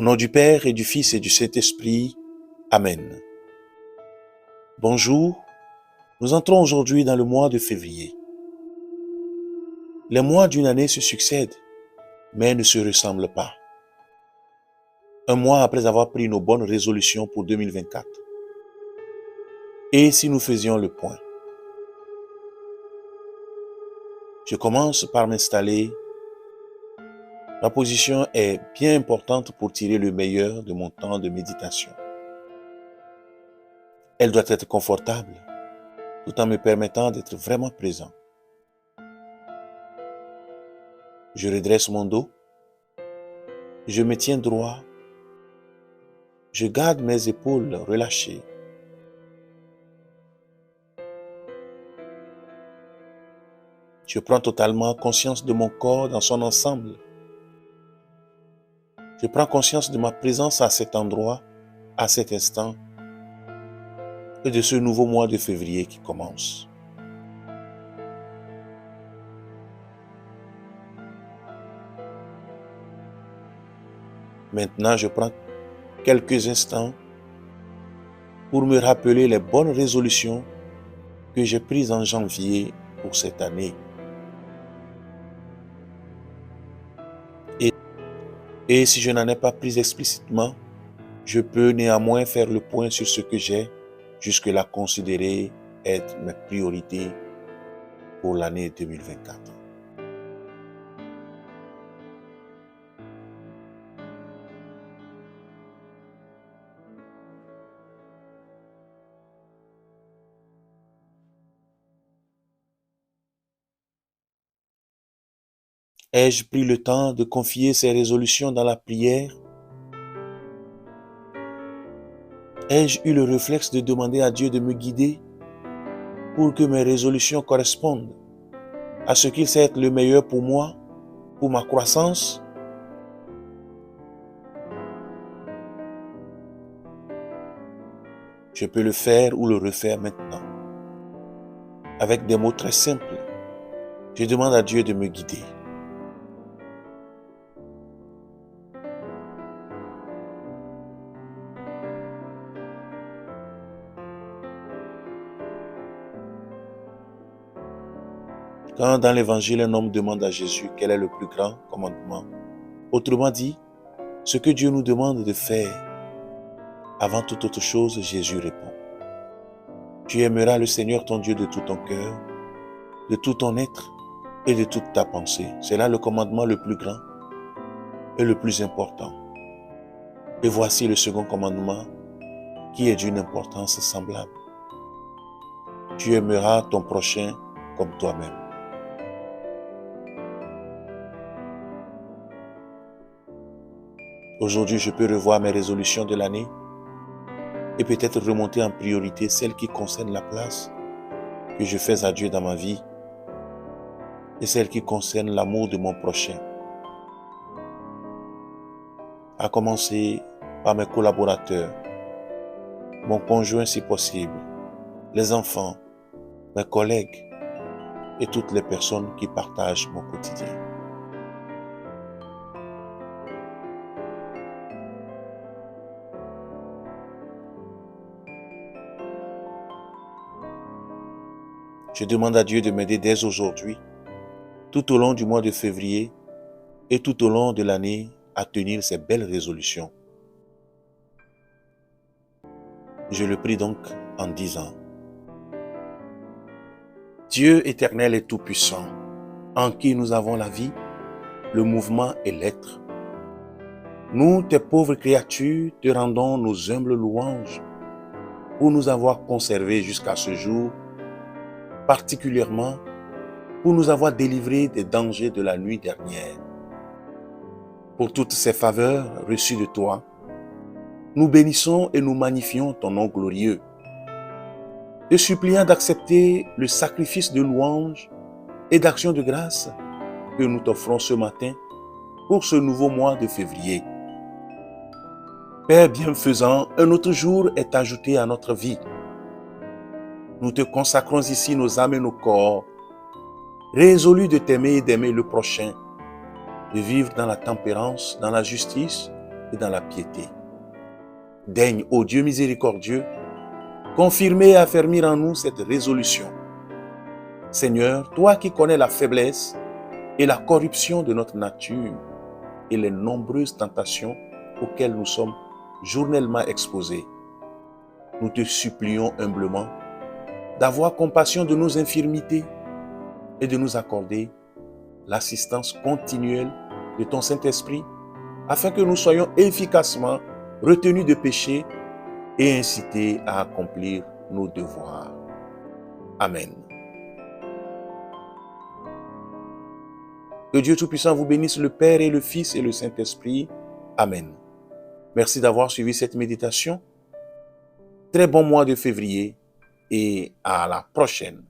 Au nom du Père et du Fils et du Saint-Esprit. Amen. Bonjour, nous entrons aujourd'hui dans le mois de février. Les mois d'une année se succèdent, mais ne se ressemblent pas. Un mois après avoir pris nos bonnes résolutions pour 2024. Et si nous faisions le point? Je commence par m'installer. Ma position est bien importante pour tirer le meilleur de mon temps de méditation. Elle doit être confortable, tout en me permettant d'être vraiment présent. Je redresse mon dos, je me tiens droit, je garde mes épaules relâchées. Je prends totalement conscience de mon corps dans son ensemble. Je prends conscience de ma présence à cet endroit, à cet instant, et de ce nouveau mois de février qui commence. Maintenant, je prends quelques instants pour me rappeler les bonnes résolutions que j'ai prises en janvier pour cette année. Et si je n'en ai pas pris explicitement, je peux néanmoins faire le point sur ce que j'ai jusque-là considéré être mes priorités pour l'année 2024. Ai-je pris le temps de confier ces résolutions dans la prière? Ai-je eu le réflexe de demander à Dieu de me guider pour que mes résolutions correspondent à ce qu'il sait être le meilleur pour moi, pour ma croissance? Je peux le faire ou le refaire maintenant. Avec des mots très simples, je demande à Dieu de me guider. Quand dans l'évangile, un homme demande à Jésus quel est le plus grand commandement, autrement dit, ce que Dieu nous demande de faire, avant toute autre chose, Jésus répond: tu aimeras le Seigneur ton Dieu de tout ton cœur, de tout ton être et de toute ta pensée. C'est là le commandement le plus grand et le plus important. Et voici le second commandement qui est d'une importance semblable. Tu aimeras ton prochain comme toi-même. Aujourd'hui, je peux revoir mes résolutions de l'année et peut-être remonter en priorité celles qui concernent la place que je fais à Dieu dans ma vie et celles qui concernent l'amour de mon prochain. À commencer par mes collaborateurs, mon conjoint si possible, les enfants, mes collègues et toutes les personnes qui partagent mon quotidien. Je demande à Dieu de m'aider dès aujourd'hui, tout au long du mois de février et tout au long de l'année, à tenir ces belles résolutions. Je le prie donc en disant: Dieu éternel et tout-puissant, en qui nous avons la vie, le mouvement et l'être, nous, tes pauvres créatures, te rendons nos humbles louanges pour nous avoir conservés jusqu'à ce jour, particulièrement pour nous avoir délivrés des dangers de la nuit dernière. Pour toutes ces faveurs reçues de toi, nous bénissons et nous magnifions ton nom glorieux, te suppliant d'accepter le sacrifice de louange et d'action de grâce que nous t'offrons ce matin pour ce nouveau mois de février. Père bienfaisant, un autre jour est ajouté à notre vie. Nous te consacrons ici nos âmes et nos corps, résolus de t'aimer et d'aimer le prochain, de vivre dans la tempérance, dans la justice et dans la piété. Daigne, ô Dieu miséricordieux, confirmer et affermir en nous cette résolution. Seigneur, toi qui connais la faiblesse et la corruption de notre nature et les nombreuses tentations auxquelles nous sommes journellement exposés, nous te supplions humblement d'avoir compassion de nos infirmités et de nous accorder l'assistance continuelle de ton Saint-Esprit afin que nous soyons efficacement retenus de péché et incités à accomplir nos devoirs. Amen. Que Dieu Tout-Puissant vous bénisse, le Père et le Fils et le Saint-Esprit. Amen. Merci d'avoir suivi cette méditation. Très bon mois de février et à la prochaine.